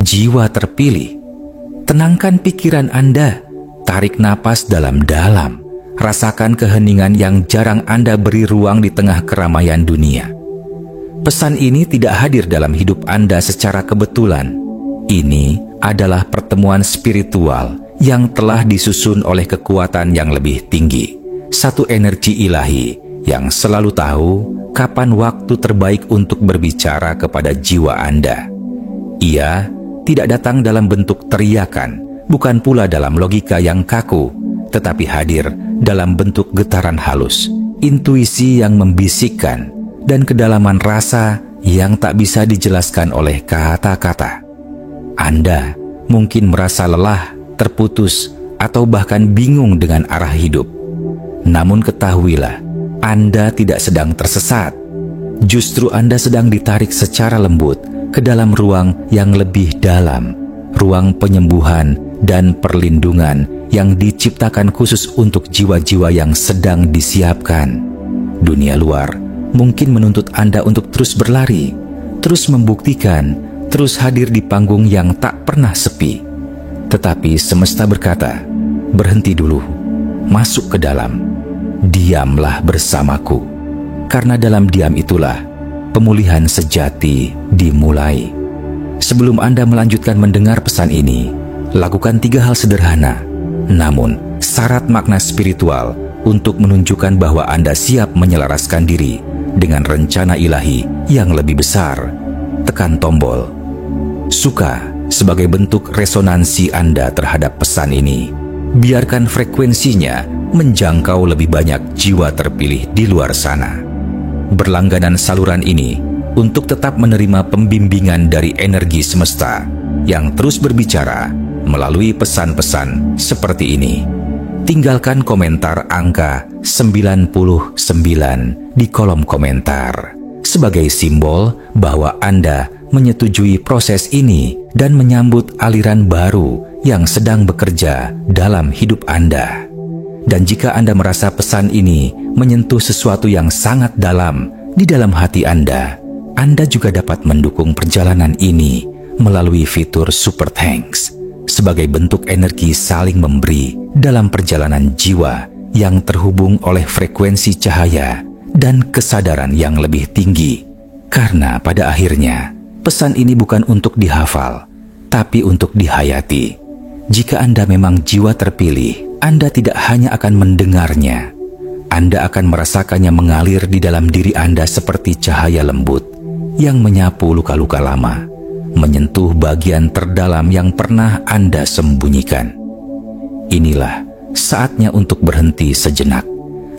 jiwa terpilih. Tenangkan pikiran Anda, tarik napas dalam-dalam, rasakan keheningan yang jarang Anda beri ruang di tengah keramaian dunia. Pesan ini tidak hadir dalam hidup Anda secara kebetulan. Ini adalah pertemuan spiritual yang telah disusun oleh kekuatan yang lebih tinggi, satu energi ilahi yang selalu tahu kapan waktu terbaik untuk berbicara kepada jiwa Anda. Ia tidak datang dalam bentuk teriakan, bukan pula dalam logika yang kaku, tetapi hadir dalam bentuk getaran halus, intuisi yang membisikkan, dan kedalaman rasa yang tak bisa dijelaskan oleh kata-kata. Anda mungkin merasa lelah, terputus, atau bahkan bingung dengan arah hidup. Namun ketahuilah, Anda tidak sedang tersesat. Justru Anda sedang ditarik secara lembut ke dalam ruang yang lebih dalam, ruang penyembuhan dan perlindungan yang diciptakan khusus untuk jiwa-jiwa yang sedang disiapkan. Dunia luar mungkin menuntut Anda untuk terus berlari, terus membuktikan, terus hadir di panggung yang tak pernah sepi. Tetapi semesta berkata, berhenti dulu, masuk ke dalam, diamlah bersamaku. Karena dalam diam itulah pemulihan sejati dimulai. Sebelum Anda melanjutkan mendengar pesan ini, lakukan 3 hal sederhana, namun syarat makna spiritual untuk menunjukkan bahwa Anda siap menyelaraskan diri dengan rencana ilahi yang lebih besar. Tekan tombol suka sebagai bentuk resonansi Anda terhadap pesan ini. Biarkan frekuensinya menjangkau lebih banyak jiwa terpilih di luar sana. Berlangganan saluran ini untuk tetap menerima pembimbingan dari energi semesta yang terus berbicara melalui pesan-pesan seperti ini. Tinggalkan komentar angka 99 di kolom komentar sebagai simbol bahwa Anda menyetujui proses ini dan menyambut aliran baru yang sedang bekerja dalam hidup Anda. Dan jika Anda merasa pesan ini menyentuh sesuatu yang sangat dalam di dalam hati Anda juga dapat mendukung perjalanan ini melalui fitur Super Thanks sebagai bentuk energi saling memberi dalam perjalanan jiwa yang terhubung oleh frekuensi cahaya dan kesadaran yang lebih tinggi. Karena pada akhirnya, pesan ini bukan untuk dihafal, tapi untuk dihayati. Jika Anda memang jiwa terpilih, Anda tidak hanya akan mendengarnya, Anda akan merasakannya mengalir di dalam diri Anda seperti cahaya lembut yang menyapu luka-luka lama, menyentuh bagian terdalam yang pernah Anda sembunyikan. Inilah saatnya untuk berhenti sejenak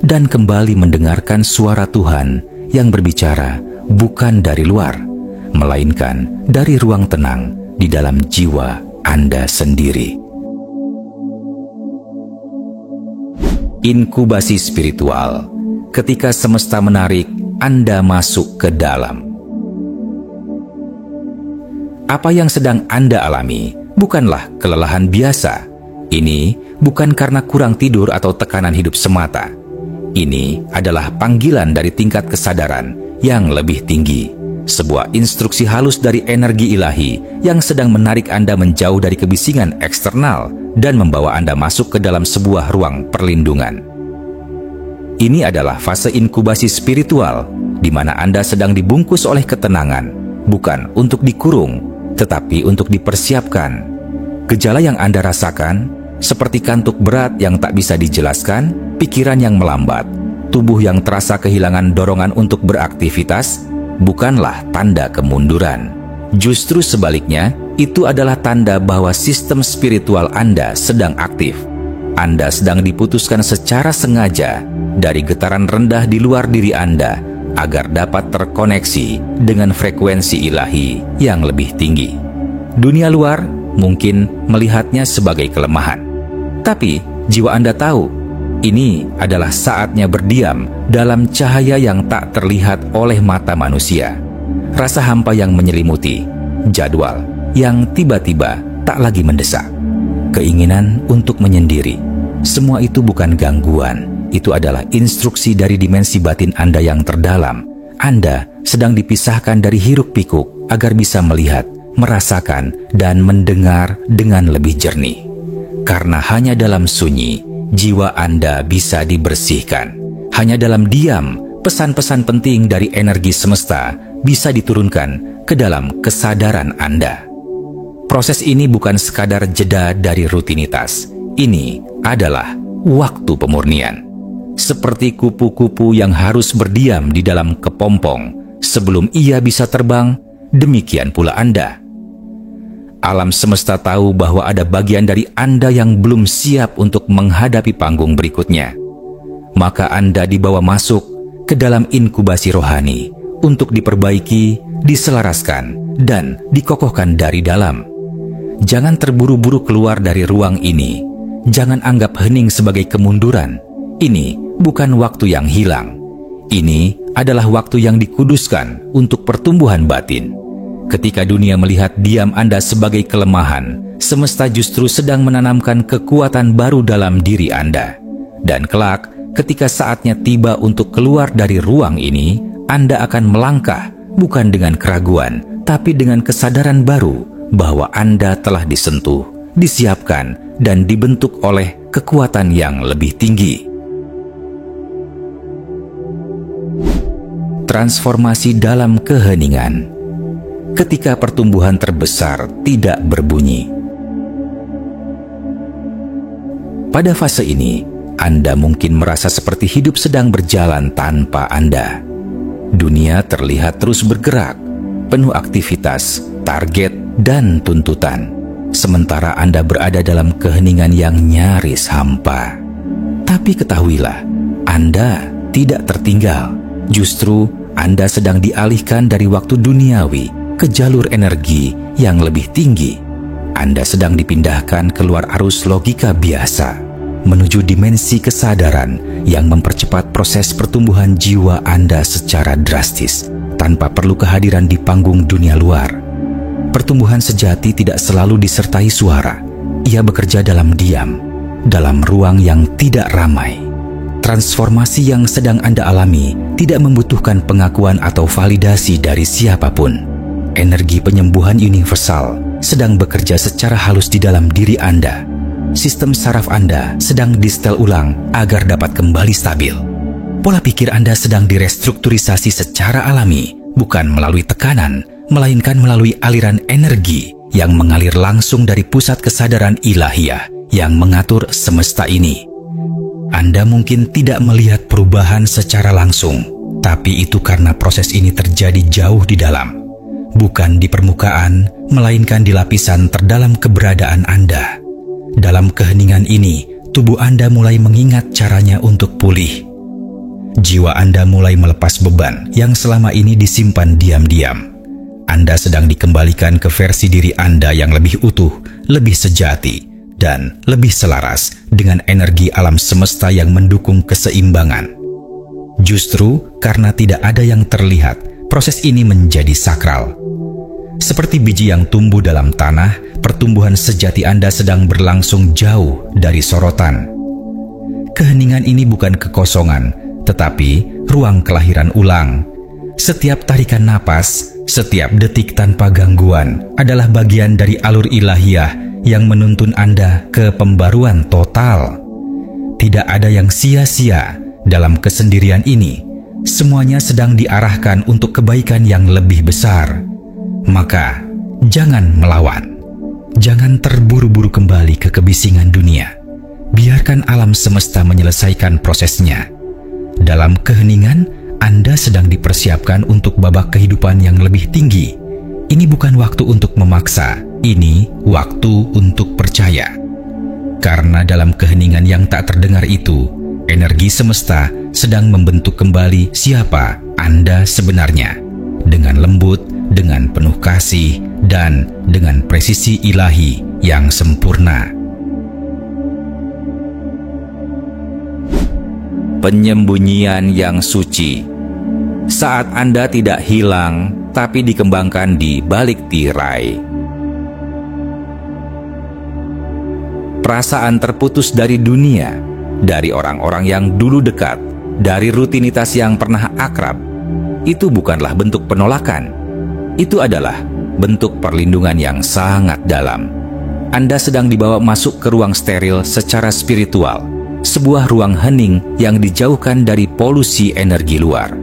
dan kembali mendengarkan suara Tuhan yang berbicara bukan dari luar, melainkan dari ruang tenang di dalam jiwa Anda sendiri. Inkubasi spiritual, ketika semesta menarik Anda masuk ke dalam. Apa yang sedang Anda alami bukanlah kelelahan biasa. Ini bukan karena kurang tidur atau tekanan hidup semata. Ini adalah panggilan dari tingkat kesadaran yang lebih tinggi. Sebuah instruksi halus dari energi ilahi yang sedang menarik Anda menjauh dari kebisingan eksternal dan membawa Anda masuk ke dalam sebuah ruang perlindungan. Ini adalah fase inkubasi spiritual di mana Anda sedang dibungkus oleh ketenangan, bukan untuk dikurung, tetapi untuk dipersiapkan. Gejala yang Anda rasakan seperti kantuk berat yang tak bisa dijelaskan, pikiran yang melambat, tubuh yang terasa kehilangan dorongan untuk beraktivitas, bukanlah tanda kemunduran. Justru sebaliknya, itu adalah tanda bahwa sistem spiritual Anda sedang aktif. Anda sedang diputuskan secara sengaja dari getaran rendah di luar diri Anda agar dapat terkoneksi dengan frekuensi ilahi yang lebih tinggi. Dunia luar mungkin melihatnya sebagai kelemahan, tapi jiwa Anda tahu ini adalah saatnya berdiam dalam cahaya yang tak terlihat oleh mata manusia. Rasa hampa yang menyelimuti, jadwal yang tiba-tiba tak lagi mendesak, keinginan untuk menyendiri. Semua itu bukan gangguan, itu adalah instruksi dari dimensi batin Anda yang terdalam. Anda sedang dipisahkan dari hiruk-pikuk agar bisa melihat merasakan, dan mendengar dengan lebih jernih. Karena hanya dalam sunyi, jiwa Anda bisa dibersihkan. Hanya dalam diam, pesan-pesan penting dari energi semesta bisa diturunkan ke dalam kesadaran Anda. Proses ini bukan sekadar jeda dari rutinitas. Ini adalah waktu pemurnian. Seperti kupu-kupu yang harus berdiam di dalam kepompong sebelum ia bisa terbang, demikian pula Anda. Alam semesta tahu bahwa ada bagian dari Anda yang belum siap untuk menghadapi panggung berikutnya. Maka Anda dibawa masuk ke dalam inkubasi rohani untuk diperbaiki, diselaraskan, dan dikokohkan dari dalam. Jangan terburu-buru keluar dari ruang ini. Jangan anggap hening sebagai kemunduran. Ini bukan waktu yang hilang. Ini adalah waktu yang dikuduskan untuk pertumbuhan batin. Ketika dunia melihat diam Anda sebagai kelemahan, semesta justru sedang menanamkan kekuatan baru dalam diri Anda. Dan kelak, ketika saatnya tiba untuk keluar dari ruang ini, Anda akan melangkah bukan dengan keraguan, tapi dengan kesadaran baru bahwa Anda telah disentuh, disiapkan, dan dibentuk oleh kekuatan yang lebih tinggi. Transformasi dalam keheningan. Ketika pertumbuhan terbesar tidak berbunyi. Pada fase ini, Anda mungkin merasa seperti hidup sedang berjalan tanpa Anda. Dunia terlihat terus bergerak, penuh aktivitas, target, dan tuntutan. Sementara Anda berada dalam keheningan yang nyaris hampa. Tapi ketahuilah, Anda tidak tertinggal. Justru Anda sedang dialihkan dari waktu duniawi ke jalur energi yang lebih tinggi. Anda sedang dipindahkan keluar arus logika biasa, menuju dimensi kesadaran yang mempercepat proses pertumbuhan jiwa Anda secara drastis, tanpa perlu kehadiran di panggung dunia luar. Pertumbuhan sejati tidak selalu disertai suara. Ia bekerja dalam diam, dalam ruang yang tidak ramai. Transformasi yang sedang Anda alami tidak membutuhkan pengakuan atau validasi dari siapapun. Energi penyembuhan universal sedang bekerja secara halus di dalam diri Anda. Sistem saraf Anda sedang disetel ulang agar dapat kembali stabil. Pola pikir Anda sedang direstrukturisasi secara alami, bukan melalui tekanan, melainkan melalui aliran energi yang mengalir langsung dari pusat kesadaran ilahiyah yang mengatur semesta ini. Anda mungkin tidak melihat perubahan secara langsung, tapi itu karena proses ini terjadi jauh di dalam. Bukan di permukaan, melainkan di lapisan terdalam keberadaan Anda. Dalam keheningan ini, tubuh Anda mulai mengingat caranya untuk pulih. Jiwa Anda mulai melepas beban yang selama ini disimpan diam-diam. Anda sedang dikembalikan ke versi diri Anda yang lebih utuh, lebih sejati, dan lebih selaras dengan energi alam semesta yang mendukung keseimbangan. Justru karena tidak ada yang terlihat, proses ini menjadi sakral. Seperti biji yang tumbuh dalam tanah, pertumbuhan sejati Anda sedang berlangsung jauh dari sorotan. Keheningan ini bukan kekosongan, tetapi ruang kelahiran ulang. Setiap tarikan napas, setiap detik tanpa gangguan adalah bagian dari alur ilahiyah yang menuntun Anda ke pembaruan total. Tidak ada yang sia-sia dalam kesendirian ini. Semuanya sedang diarahkan untuk kebaikan yang lebih besar. Maka, jangan melawan. Jangan terburu-buru kembali ke kebisingan dunia. Biarkan alam semesta menyelesaikan prosesnya. Dalam keheningan, Anda sedang dipersiapkan untuk babak kehidupan yang lebih tinggi. Ini bukan waktu untuk memaksa. Ini waktu untuk percaya. Karena dalam keheningan yang tak terdengar itu, energi semesta sedang membentuk kembali siapa Anda sebenarnya. Dengan lembut, dengan penuh kasih, dan dengan presisi ilahi yang sempurna. Penyembunyian yang suci. Saat Anda tidak hilang, tapi dikembangkan di balik tirai. Perasaan terputus dari dunia, dari orang-orang yang dulu dekat, dari rutinitas yang pernah akrab, itu bukanlah bentuk penolakan. Itu adalah bentuk perlindungan yang sangat dalam. Anda sedang dibawa masuk ke ruang steril secara spiritual, sebuah ruang hening yang dijauhkan dari polusi energi luar.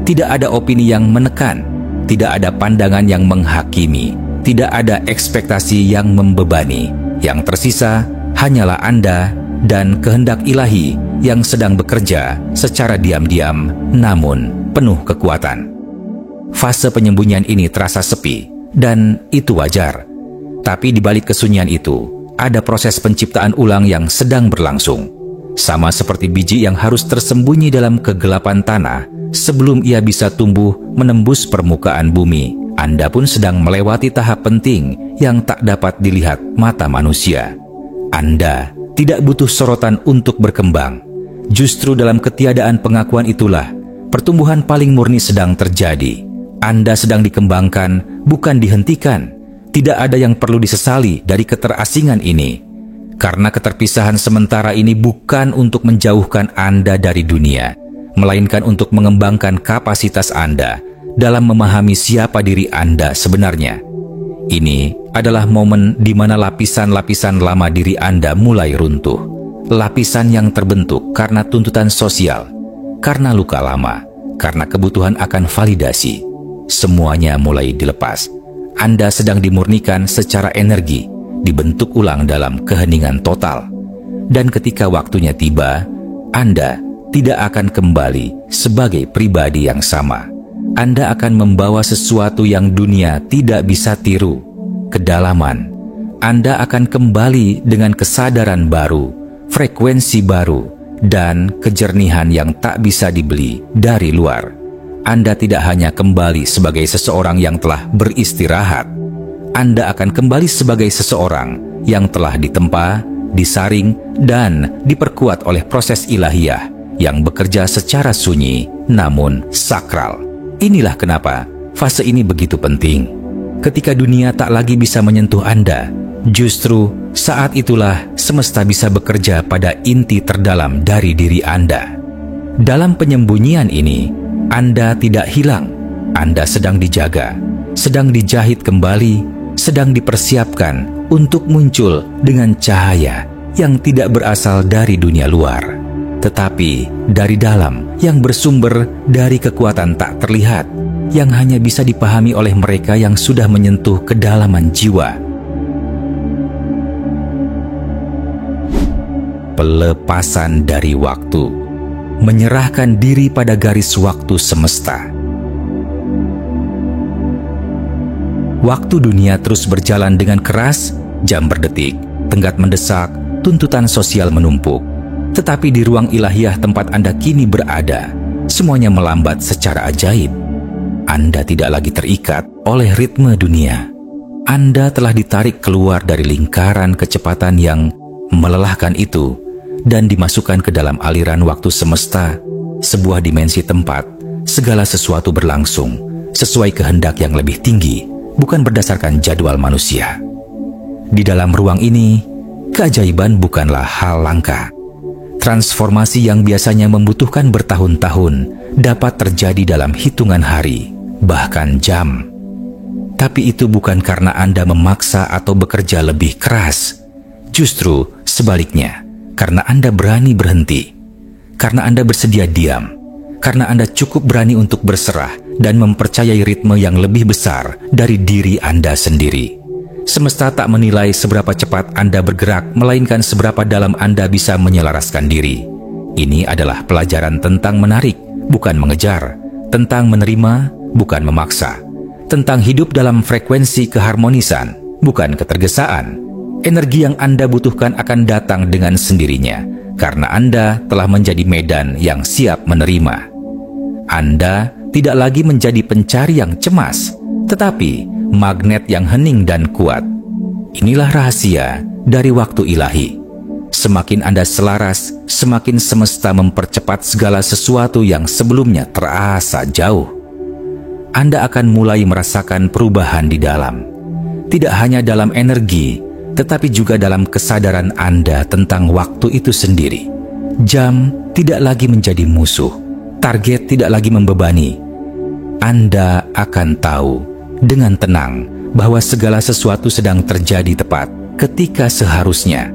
Tidak ada opini yang menekan, tidak ada pandangan yang menghakimi, tidak ada ekspektasi yang membebani. Yang tersisa hanyalah Anda dan kehendak ilahi yang sedang bekerja secara diam-diam namun penuh kekuatan. Fase penyembunyian ini terasa sepi, dan itu wajar. Tapi di balik kesunyian itu, ada proses penciptaan ulang yang sedang berlangsung. Sama seperti biji yang harus tersembunyi dalam kegelapan tanah sebelum ia bisa tumbuh menembus permukaan bumi, Anda pun sedang melewati tahap penting yang tak dapat dilihat mata manusia. Anda tidak butuh sorotan untuk berkembang. Justru dalam ketiadaan pengakuan itulah pertumbuhan paling murni sedang terjadi. Anda sedang dikembangkan, bukan dihentikan. Tidak ada yang perlu disesali dari keterasingan ini. Karena keterpisahan sementara ini bukan untuk menjauhkan Anda dari dunia, melainkan untuk mengembangkan kapasitas Anda dalam memahami siapa diri Anda sebenarnya. Ini adalah momen di mana lapisan-lapisan lama diri Anda mulai runtuh. Lapisan yang terbentuk karena tuntutan sosial, karena luka lama, karena kebutuhan akan validasi. Semuanya mulai dilepas. Anda sedang dimurnikan secara energi, dibentuk ulang dalam keheningan total. Dan ketika waktunya tiba, Anda tidak akan kembali sebagai pribadi yang sama. Anda akan membawa sesuatu yang dunia tidak bisa tiru, kedalaman. Anda akan kembali dengan kesadaran baru, frekuensi baru, dan kejernihan yang tak bisa dibeli dari luar. Anda tidak hanya kembali sebagai seseorang yang telah beristirahat. Anda akan kembali sebagai seseorang yang telah ditempa, disaring, dan diperkuat oleh proses ilahiyah yang bekerja secara sunyi namun sakral. Inilah kenapa fase ini begitu penting. Ketika dunia tak lagi bisa menyentuh Anda, justru saat itulah semesta bisa bekerja pada inti terdalam dari diri Anda. Dalam penyembunyian ini, Anda tidak hilang. Anda sedang dijaga, sedang dijahit kembali, sedang dipersiapkan untuk muncul dengan cahaya yang tidak berasal dari dunia luar, tetapi dari dalam, yang bersumber dari kekuatan tak terlihat, yang hanya bisa dipahami oleh mereka yang sudah menyentuh kedalaman jiwa. Pelepasan dari waktu, menyerahkan diri pada garis waktu semesta. Waktu dunia terus berjalan dengan keras, jam berdetik, tenggat mendesak, tuntutan sosial menumpuk. Tetapi di ruang ilahiyah tempat Anda kini berada, semuanya melambat secara ajaib. Anda tidak lagi terikat oleh ritme dunia. Anda telah ditarik keluar dari lingkaran kecepatan yang melelahkan itu dan dimasukkan ke dalam aliran waktu semesta, sebuah dimensi tempat segala sesuatu berlangsung sesuai kehendak yang lebih tinggi, bukan berdasarkan jadwal manusia. Di dalam ruang ini, keajaiban bukanlah hal langka. Transformasi yang biasanya membutuhkan bertahun-tahun dapat terjadi dalam hitungan hari, bahkan jam. Tapi itu bukan karena Anda memaksa atau bekerja lebih keras. Justru sebaliknya, karena Anda berani berhenti, karena Anda bersedia diam, karena Anda cukup berani untuk berserah dan mempercayai ritme yang lebih besar dari diri Anda sendiri. Semesta tak menilai seberapa cepat Anda bergerak, melainkan seberapa dalam Anda bisa menyelaraskan diri. Ini adalah pelajaran tentang menarik, bukan mengejar, tentang menerima, bukan memaksa, tentang hidup dalam frekuensi keharmonisan, bukan ketergesaan. Energi yang Anda butuhkan akan datang dengan sendirinya, karena Anda telah menjadi medan yang siap menerima. Anda tidak lagi menjadi pencari yang cemas, tetapi magnet yang hening dan kuat. Inilah rahasia dari waktu ilahi. Semakin Anda selaras, semakin semesta mempercepat segala sesuatu yang sebelumnya terasa jauh. Anda akan mulai merasakan perubahan di dalam. Tidak hanya dalam energi, tetapi juga dalam kesadaran Anda tentang waktu itu sendiri. Jam tidak lagi menjadi musuh, target tidak lagi membebani. Anda akan tahu dengan tenang bahwa segala sesuatu sedang terjadi tepat ketika seharusnya.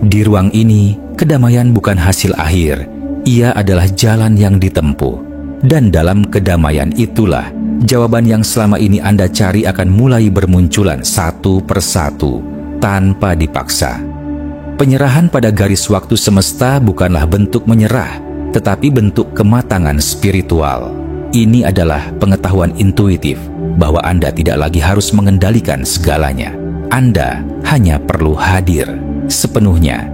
Di ruang ini, kedamaian bukan hasil akhir, ia adalah jalan yang ditempuh. Dan dalam kedamaian itulah, jawaban yang selama ini Anda cari akan mulai bermunculan satu persatu, tanpa dipaksa. Penyerahan pada garis waktu semesta bukanlah bentuk menyerah, tetapi bentuk kematangan spiritual. Ini adalah pengetahuan intuitif bahwa Anda tidak lagi harus mengendalikan segalanya. Anda hanya perlu hadir sepenuhnya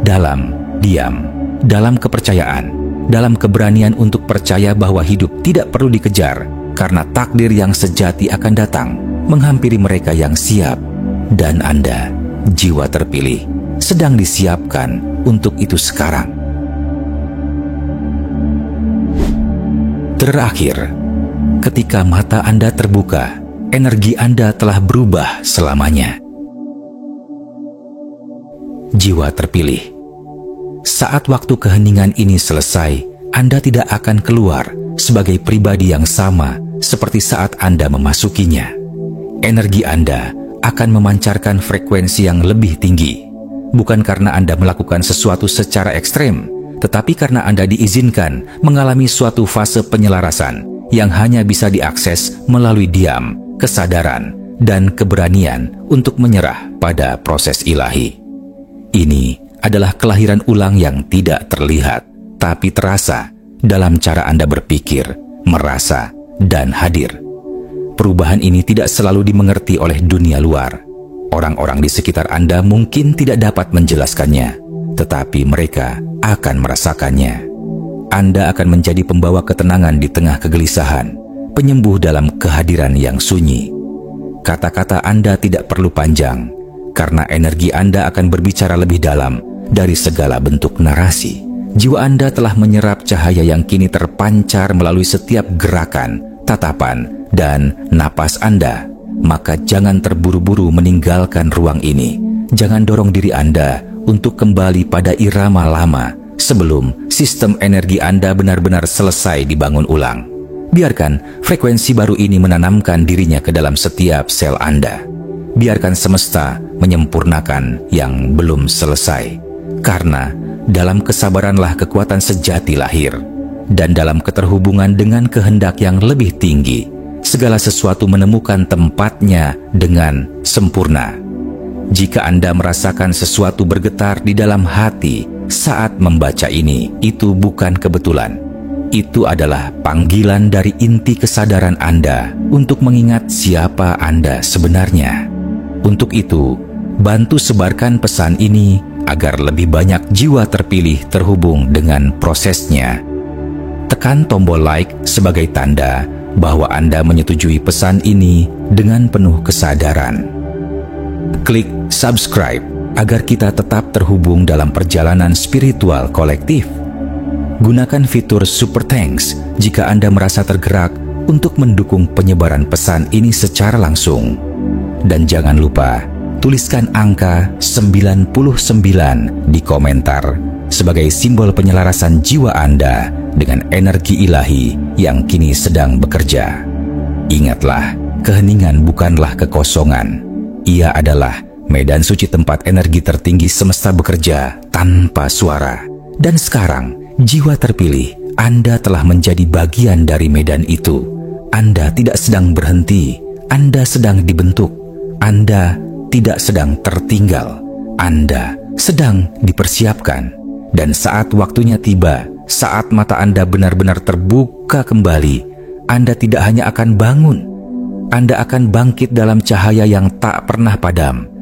dalam diam, dalam kepercayaan, dalam keberanian untuk percaya bahwa hidup tidak perlu dikejar karena takdir yang sejati akan datang menghampiri mereka yang siap. Dan Anda, jiwa terpilih, sedang disiapkan untuk itu sekarang. Terakhir, ketika mata Anda terbuka, energi Anda telah berubah selamanya. Jiwa terpilih, saat waktu keheningan ini selesai, Anda tidak akan keluar sebagai pribadi yang sama seperti saat Anda memasukinya. Energi Anda akan memancarkan frekuensi yang lebih tinggi, bukan karena Anda melakukan sesuatu secara ekstrem, tetapi karena Anda diizinkan mengalami suatu fase penyelarasan yang hanya bisa diakses melalui diam, kesadaran, dan keberanian untuk menyerah pada proses ilahi. Ini adalah kelahiran ulang yang tidak terlihat, tapi terasa dalam cara Anda berpikir, merasa, dan hadir. Perubahan ini tidak selalu dimengerti oleh dunia luar. Orang-orang di sekitar Anda mungkin tidak dapat menjelaskannya, tetapi mereka akan merasakannya. Anda akan menjadi pembawa ketenangan di tengah kegelisahan, penyembuh dalam kehadiran yang sunyi. Kata-kata Anda tidak perlu panjang, karena energi Anda akan berbicara lebih dalam dari segala bentuk narasi. Jiwa Anda telah menyerap cahaya yang kini terpancar melalui setiap gerakan, tatapan, dan napas Anda. Maka jangan terburu-buru meninggalkan ruang ini. Jangan dorong diri Anda untuk kembali pada irama lama sebelum sistem energi Anda benar-benar selesai dibangun ulang. Biarkan frekuensi baru ini menanamkan dirinya ke dalam setiap sel Anda. Biarkan semesta menyempurnakan yang belum selesai. Karena dalam kesabaranlah kekuatan sejati lahir. Dan dalam keterhubungan dengan kehendak yang lebih tinggi, segala sesuatu menemukan tempatnya dengan sempurna. Jika Anda merasakan sesuatu bergetar di dalam hati saat membaca ini, itu bukan kebetulan. Itu adalah panggilan dari inti kesadaran Anda untuk mengingat siapa Anda sebenarnya. Untuk itu, bantu sebarkan pesan ini agar lebih banyak jiwa terpilih terhubung dengan prosesnya. Tekan tombol like sebagai tanda bahwa Anda menyetujui pesan ini dengan penuh kesadaran. Klik subscribe agar kita tetap terhubung dalam perjalanan spiritual kolektif. Gunakan fitur Super Thanks jika Anda merasa tergerak untuk mendukung penyebaran pesan ini secara langsung. Dan jangan lupa, tuliskan angka 99 di komentar sebagai simbol penyelarasan jiwa Anda dengan energi ilahi yang kini sedang bekerja. Ingatlah, keheningan bukanlah kekosongan. Ia adalah medan suci tempat energi tertinggi semesta bekerja tanpa suara. Dan sekarang, jiwa terpilih, Anda telah menjadi bagian dari medan itu. Anda tidak sedang berhenti, Anda sedang dibentuk. Anda tidak sedang tertinggal, Anda sedang dipersiapkan. Dan saat waktunya tiba, saat mata Anda benar-benar terbuka kembali, Anda tidak hanya akan bangun, Anda akan bangkit dalam cahaya yang tak pernah padam.